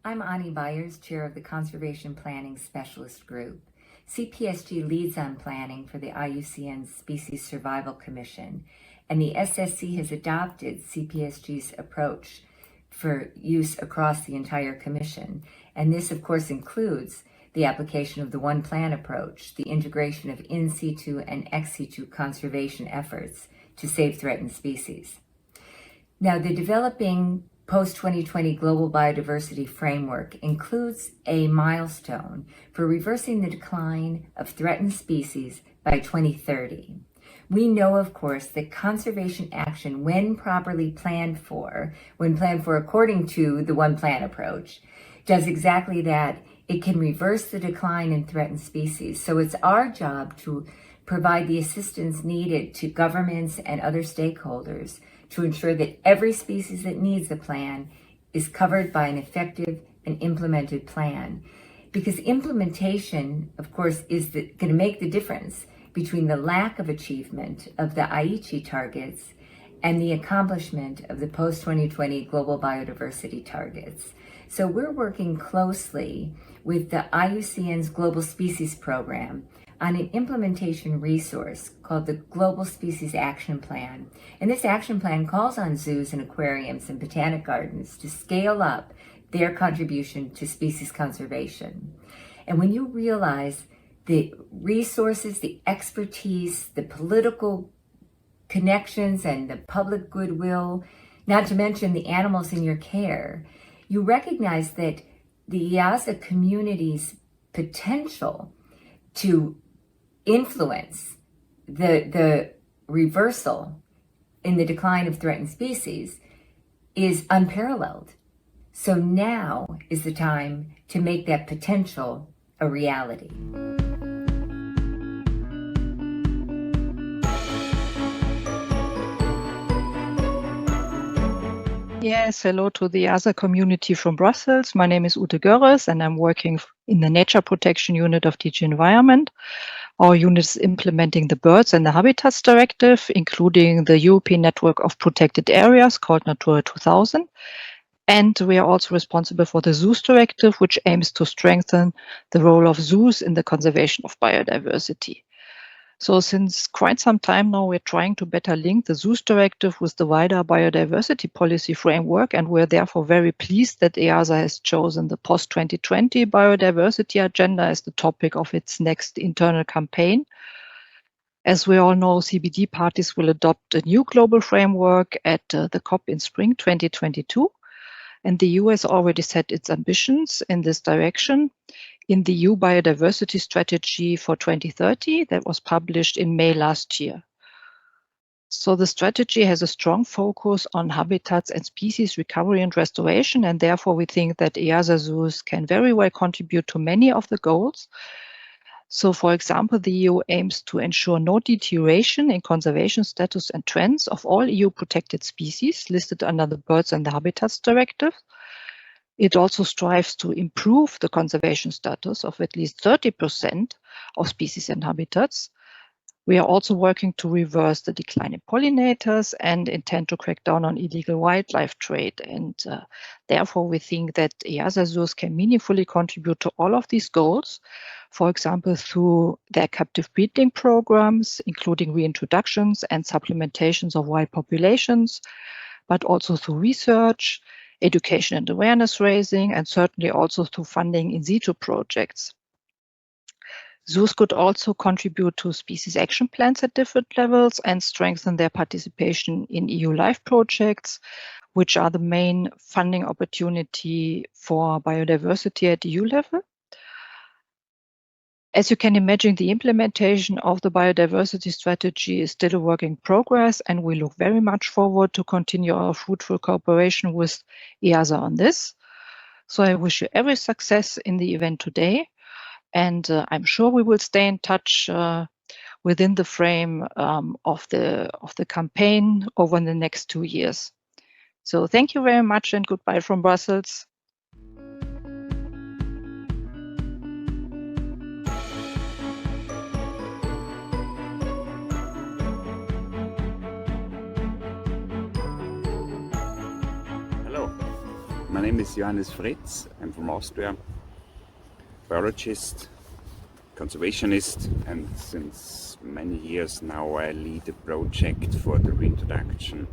I'm Onnie Byers, Chair of the Conservation Planning Specialist Group. CPSG leads on planning for the IUCN Species Survival Commission, and the SSC has adopted CPSG's approach for use across the entire commission. And this, of course, includes the application of the one plan approach, the integration of in situ and ex situ conservation efforts to save threatened species. Now, the developing post-2020 global biodiversity framework includes a milestone for reversing the decline of threatened species by 2030. We know, of course, that conservation action, when planned for according to the one plan approach, does exactly that. It can reverse the decline in threatened species. So it's our job to provide the assistance needed to governments and other stakeholders to ensure that every species that needs the plan is covered by an effective and implemented plan. Because implementation, of course, is going to make the difference between the lack of achievement of the 𝗙𝗂𝗶𝗰 targets and the accomplishment of the post-2020 global biodiversity targets. So we're working closely with the IUCN's Global Species Program on an implementation resource called the Global Species Action Plan. And this action plan calls on zoos and aquariums and botanic gardens to scale up their contribution to species conservation. And when you realize the resources, the expertise, the political connections, and the public goodwill, not to mention the animals in your care, you recognize that the EAZA community's potential to influence the reversal in the decline of threatened species is unparalleled. So now is the time to make that potential a reality. Yes, hello to the EAZA community from Brussels. My name is 𝗙𝗃𝗏 and I'm working in the Nature Protection Unit of DG Environment. Our unit is implementing the Birds and the Habitats Directive, including the European Network of Protected Areas called Natura 2000. And we are also responsible for the Zoos Directive, which aims to strengthen the role of zoos in the conservation of biodiversity. So since quite some time now, we're trying to better link the Zoos Directive with the wider biodiversity policy framework, and we're therefore very pleased that EAZA has chosen the post-2020 biodiversity agenda as the topic of its next internal campaign. As we all know, CBD parties will adopt a new global framework at the COP in spring 2022, and the EU has already set its ambitions in this direction in the EU Biodiversity Strategy for 2030 that was published in May last year. So the strategy has a strong focus on habitats and species recovery and restoration, and therefore we think that EAZA zoos can very well contribute to many of the goals. So for example, the EU aims to ensure no deterioration in conservation status and trends of all EU protected species listed under the Birds and the Habitats Directive. It also strives to improve the conservation status of at least 30% of species and habitats. We are also working to reverse the decline in pollinators and intend to crack down on illegal wildlife trade. And therefore, we think that EAZA zoos can meaningfully contribute to all of these goals, for example, through their captive breeding programs, including reintroductions and supplementations of wild populations, but also through research, education and awareness raising, and certainly also through funding in situ projects. Zoos could also contribute to species action plans at different levels and strengthen their participation in EU LIFE projects, which are the main funding opportunity for biodiversity at EU level. As you can imagine, the implementation of the biodiversity strategy is still a work in progress, and we look very much forward to continue our fruitful cooperation with EAZA on this. So I wish you every success in the event today, and I'm sure we will stay in touch within the frame of the campaign over the next 2 years. So thank you very much and goodbye from Brussels. My name is Johannes Fritz. I'm from Austria, biologist, conservationist, and since many years now I lead a project for the reintroduction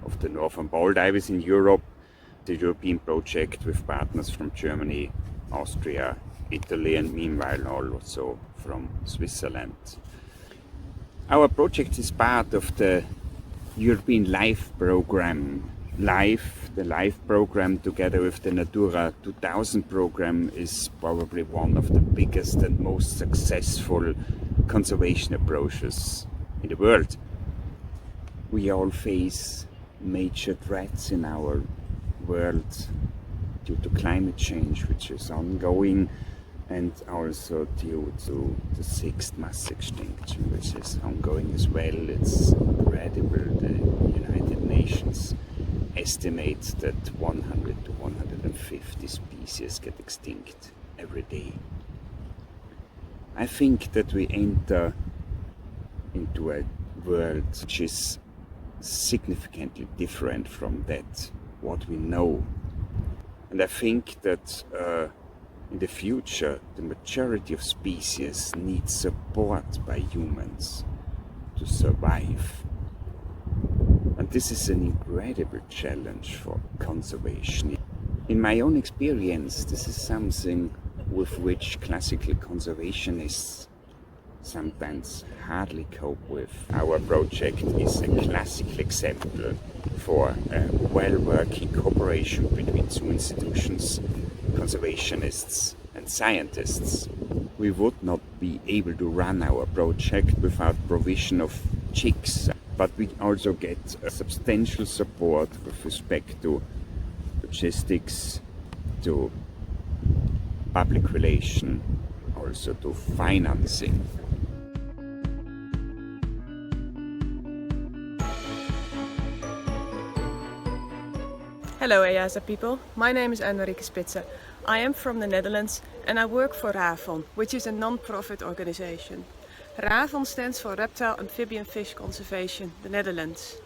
of the northern bald ibis in Europe, the European project with partners from Germany, Austria, Italy, and meanwhile also from Switzerland. Our project is part of the European LIFE program. The LIFE program, together with the Natura 2000 program, is probably one of the biggest and most successful conservation approaches in the world. We all face major threats in our world due to climate change, which is ongoing, and also due to the 6th mass extinction, which is ongoing as well. It's incredible. The United Nations estimates that 100 to 150 species get extinct every day. I think that we enter into a world which is significantly different from that what we know. And I think that in the future, the majority of species need support by humans to survive. And this is an incredible challenge for conservation. In my own experience, this is something with which classical conservationists sometimes hardly cope with. Our project is a classical example for a well-working cooperation between zoo institutions, conservationists and scientists. We would not be able to run our project without provision of chicks, but we also get substantial support with respect to logistics, to public relation, also to financing. Hello EAZA people, my name is Marieke Spitze. I am from the Netherlands and I work for 𝗲𝗿, which is a non-profit organization. 𝗲𝗿 stands for Reptile, Amphibian, Fish Conservation, the Netherlands.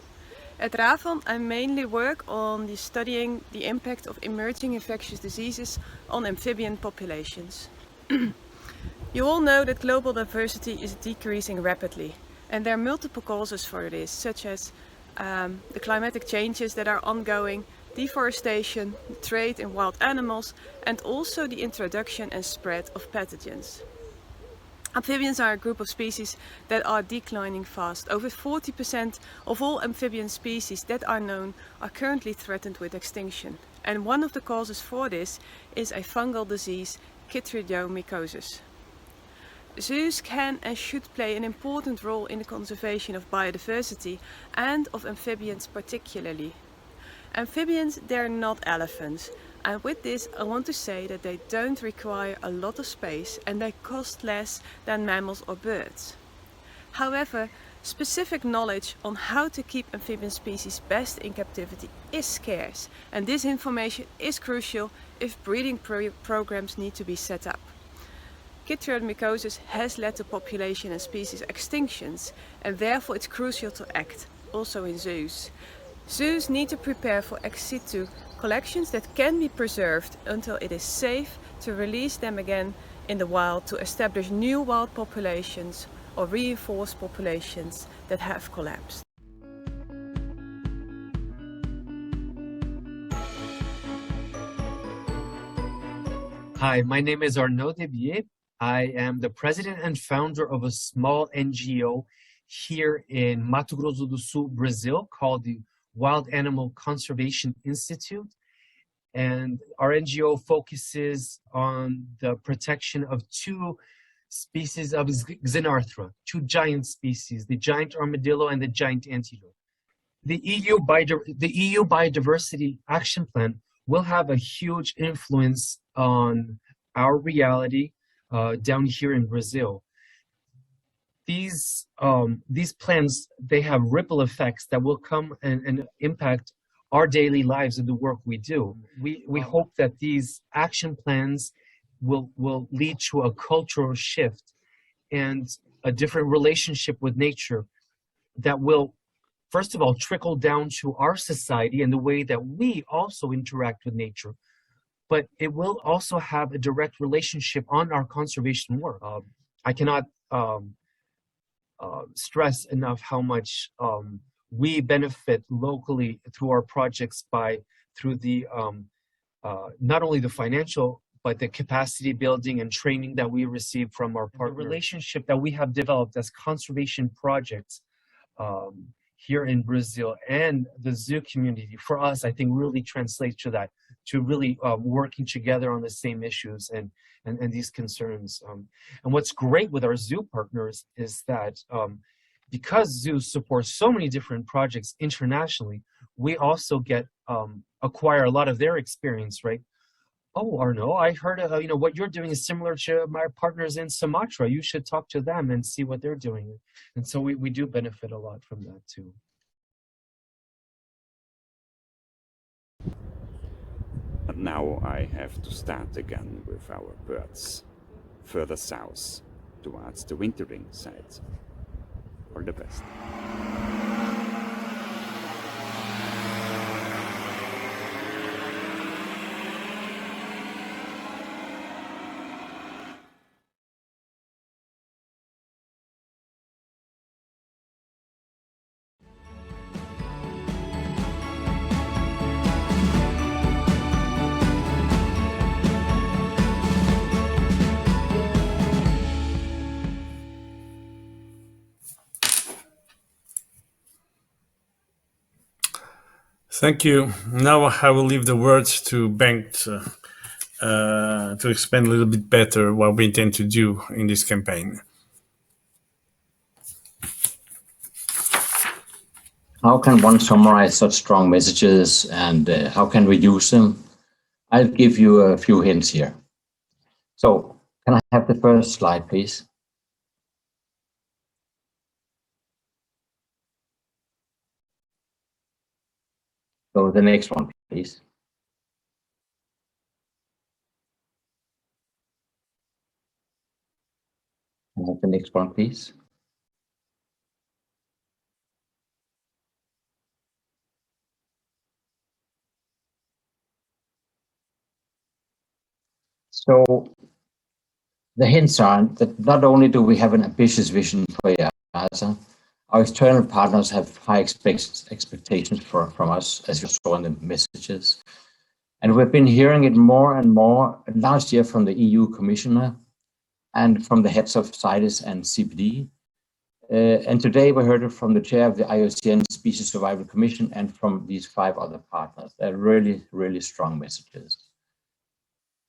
At 𝗲𝗿 I mainly work on studying the impact of emerging infectious diseases on amphibian populations. You all know that global diversity is decreasing rapidly, and there are multiple causes for this, such as the climatic changes that are ongoing, deforestation, trade in wild animals, and also the introduction and spread of pathogens. Amphibians are a group of species that are declining fast. Over 40% of all amphibian species that are known are currently threatened with extinction. And one of the causes for this is a fungal disease, 𝗙𝗿𝗄𝗎. Zoos can and should play an important role in the conservation of biodiversity and of amphibians particularly. Amphibians, they're not elephants, and with this I want to say that they don't require a lot of space and they cost less than mammals or birds. However, specific knowledge on how to keep amphibian species best in captivity is scarce, and this information is crucial if breeding programs need to be set up. 𝗙𝗿𝗄𝗎 has led to population and species extinctions, and therefore it's crucial to act, also in zoos. Zoos need to prepare for ex situ collections that can be preserved until it is safe to release them again in the wild to establish new wild populations or reinforce populations that have collapsed. Hi, my name is 𝗙𝗿𝗄𝗎. I am the president and founder of a small NGO here in Mato Grosso do Sul, Brazil, called the Wild Animal Conservation Institute. And our NGO focuses on the protection of two species of Xenarthra, two giant species, the giant armadillo and the giant antelope. The EU Biodiversity Action Plan will have a huge influence on our reality down here in Brazil. These plans, they have ripple effects that will come and impact our daily lives and the work we do. We hope that these action plans will lead to a cultural shift and a different relationship with nature that will, first of all, trickle down to our society and the way that we also interact with nature. But it will also have a direct relationship on our conservation work. I cannot stress enough how much we benefit locally through our projects through the not only the financial, but the capacity building and training that we receive from our partners. The relationship that we have developed as conservation projects here in Brazil and the zoo community, for us, I think really translates to that, to really working together on the same issues and these concerns. And what's great with our zoo partners is that because zoos support so many different projects internationally, we also get acquire a lot of their experience, right? Oh, Arno, I heard what you're doing is similar to my partners in Sumatra. You should talk to them and see what they're doing. And so we do benefit a lot from that too. But now I have to start again with our birds further south towards the wintering sites. All the best. Thank you. Now I will leave the words to Bengt to explain a little bit better what we intend to do in this campaign. How can one summarize such strong messages, and how can we use them? I'll give you a few hints here. So, can I have the first slide, please? So the next one, please. Can I have the next one, please? So the hints are that not only do we have an ambitious vision for EAZA, our external partners have high expectations from us, as you saw in the messages. And we've been hearing it more and more last year from the EU Commissioner and from the heads of CITES and CPD. And today we heard it from the chair of the IUCN Species Survival Commission and from these 5 other partners. They're really, really strong messages.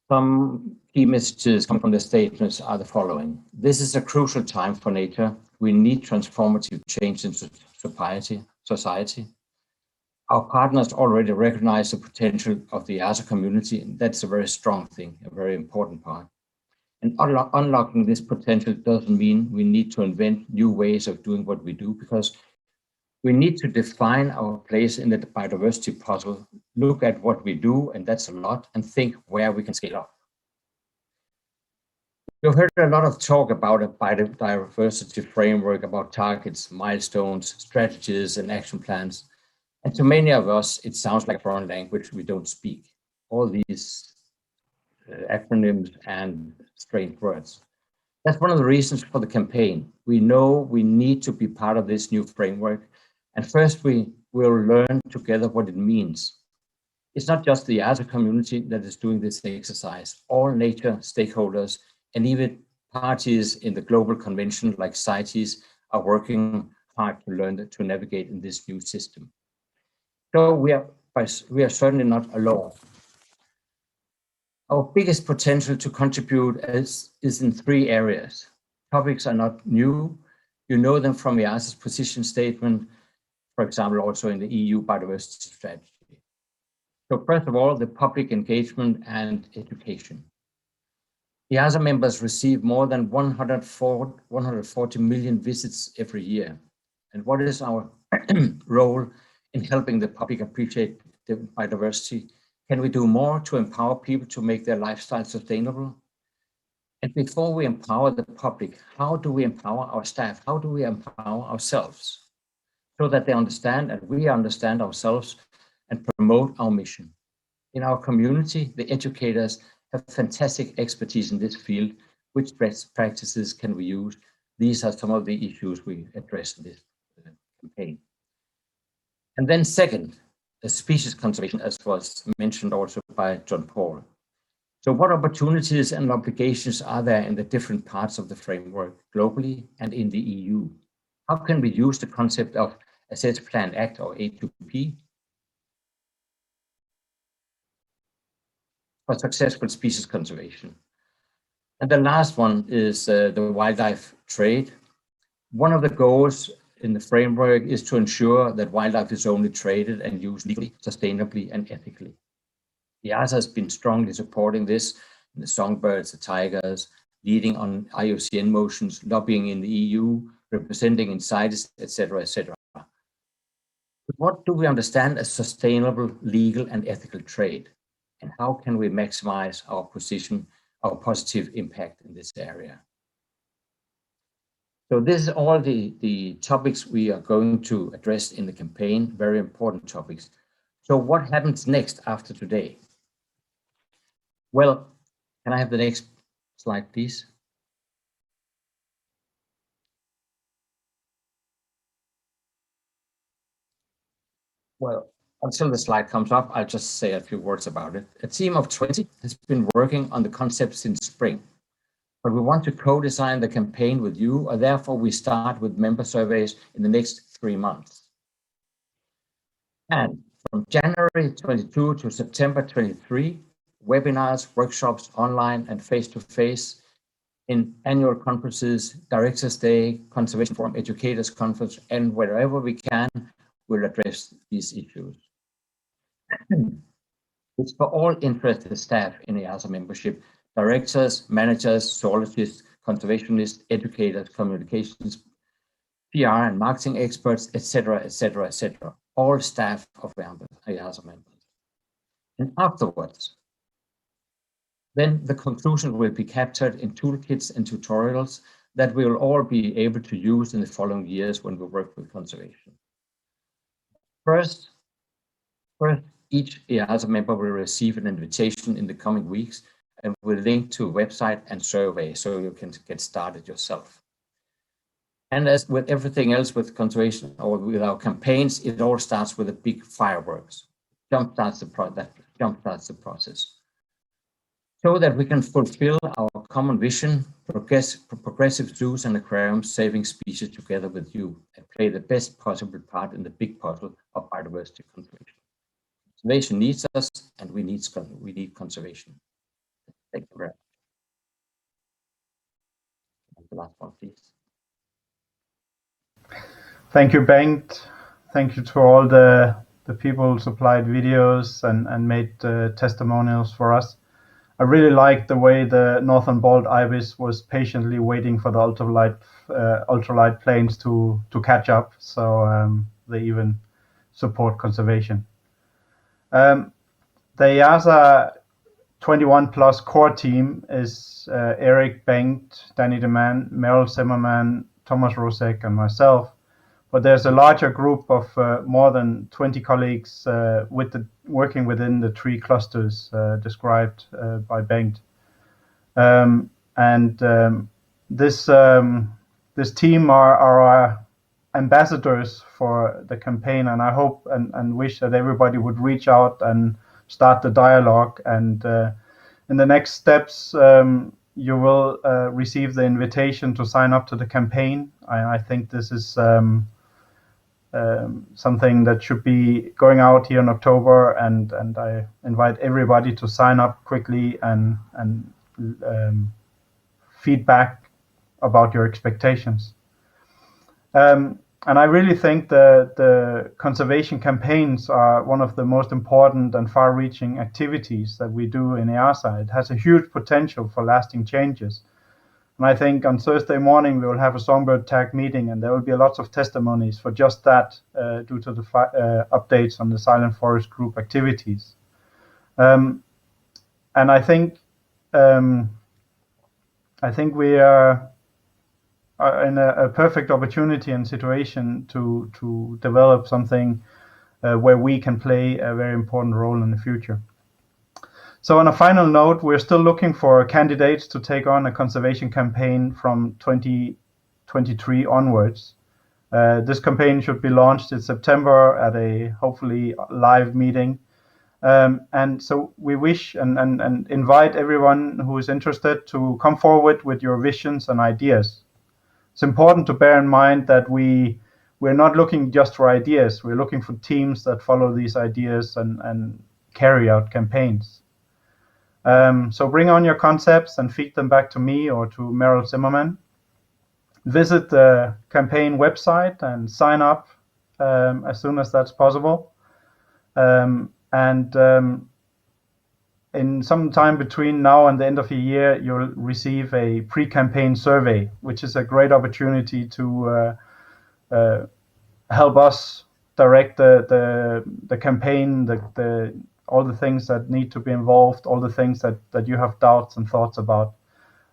Some key messages coming from the statements are the following. This is a crucial time for nature. We need transformative change in society. Our partners already recognize the potential of the EAZA community, and that's a very strong thing, a very important part. And unlocking this potential doesn't mean we need to invent new ways of doing what we do, because we need to define our place in the biodiversity puzzle, look at what we do, and that's a lot, and think where we can scale up. You've heard a lot of talk about a biodiversity framework, about targets, milestones, strategies, and action plans. And to many of us, it sounds like a foreign language we don't speak. All these acronyms and strange words. That's one of the reasons for the campaign. We know we need to be part of this new framework. And first, we will learn together what it means. It's not just the EAZA community that is doing this exercise. All nature stakeholders and even parties in the global convention like CITES are working hard to learn to navigate in this new system. So we are certainly not alone. Our biggest potential to contribute is in 3 areas. Topics are not new. You know them from EAZA's position statement, for example, also in the EU biodiversity strategy. So first of all, the public engagement and education. EAZA members receive more than 140 million visits every year. And what is our role in helping the public appreciate the biodiversity? Can we do more to empower people to make their lifestyle sustainable? And before we empower the public, how do we empower our staff? How do we empower ourselves so that they understand and we understand ourselves and promote our mission? In our community, the educators have fantastic expertise in this field. Which best practices can we use? These are some of the issues we address in this campaign. And then second, the species conservation, as was mentioned also by John Paul. So what opportunities and obligations are there in the different parts of the framework globally and in the EU? How can we use the concept of Assess, Plan, Act, or A2P for successful species conservation? And the last one is the wildlife trade. One of the goals in the framework is to ensure that wildlife is only traded and used legally, sustainably, and ethically. EAZA has been strongly supporting this, the songbirds, the tigers, leading on IUCN motions, lobbying in the EU, representing in CITES, etc., etc. But what do we understand as sustainable, legal, and ethical trade? And how can we maximize our position, our positive impact in this area? So this is all the topics we are going to address in the campaign, very important topics. So what happens next after today? Well, can I have the next slide, please? Well, until the slide comes up, I'll just say a few words about it. A team of 20 has been working on the concept since spring, but we want to co-design the campaign with you, and therefore we start with member surveys in the next 3 months. And from January 22 to September 23, webinars, workshops, online and face-to-face in annual conferences, Directors' Day, Conservation Forum, Educators' Conference, and wherever we can, we'll address these issues. It's for all interested staff in EAZA membership, directors, managers, zoologists, conservationists, educators, communications, PR and marketing experts, etc., etc., etc. All staff of EAZA members. And afterwards, then the conclusion will be captured in toolkits and tutorials that we will all be able to use in the following years when we work with conservation. First, each EAZA member will receive an invitation in the coming weeks and will link to a website and survey so you can get started yourself. And as with everything else with conservation or with our campaigns, it all starts with a big fireworks. Jumpstarts the process. So that we can fulfill our common vision, progressive zoos and aquariums saving species together with you and play the best possible part in the big puzzle of biodiversity conservation. Conservation needs us and we need conservation. Thank you very much. And the last one, please. Thank you, Bengt. Thank you to all the people who supplied videos and made testimonials for us. I really liked the way the northern bald ibis was patiently waiting for the ultralight planes to catch up, so they even support conservation. The EAZA 21+ core team is Eric, Bengt, Danny DeMann, Meryl Zimmerman, Thomas Rosek, and myself. But there's a larger group of more than 20 colleagues working within the 3 clusters described by Bengt. This team are our ambassadors for the campaign, and I hope and wish that everybody would reach out and start the dialogue. And in the next steps, you will receive the invitation to sign up to the campaign. I think this is something that should be going out here in October, and I invite everybody to sign up quickly and feedback about your expectations. And I really think the conservation campaigns are one of the most important and far-reaching activities that we do in EAZA. It has a huge potential for lasting changes. And I think on Thursday morning we will have a songbird tag meeting, and there will be lots of testimonies for just that due to the updates on the Silent Forest Group activities. And I think we are in a perfect opportunity and situation to develop something where we can play a very important role in the future. So on a final note, we're still looking for candidates to take on a conservation campaign from 2023 onwards. This campaign should be launched in September at a hopefully live meeting. And so we wish and invite everyone who is interested to come forward with your visions and ideas. It's important to bear in mind that we're not looking just for ideas. We're looking for teams that follow these ideas and carry out campaigns. So bring on your concepts and feed them back to me or to Meryl Zimmerman. visit the campaign website and sign up as soon as that's possible. In some time between now and the end of the year, you'll receive a pre-campaign survey, which is a great opportunity to help us direct the campaign, all the things that need to be involved, all the things that you have doubts and thoughts about.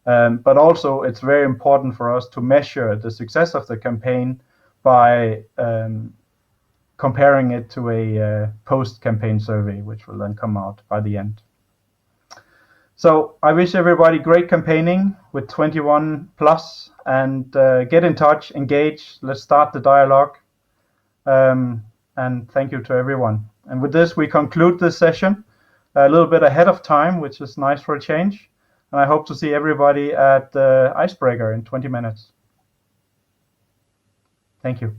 But also, it's very important for us to measure the success of the campaign by comparing it to a post-campaign survey, which will then come out by the end. So I wish everybody great campaigning with 21 plus, and get in touch, engage, let's start the dialogue. And thank you to everyone. And with this, we conclude this session a little bit ahead of time, which is nice for a change. And I hope to see everybody at the Icebreaker in 20 minutes. Thank you.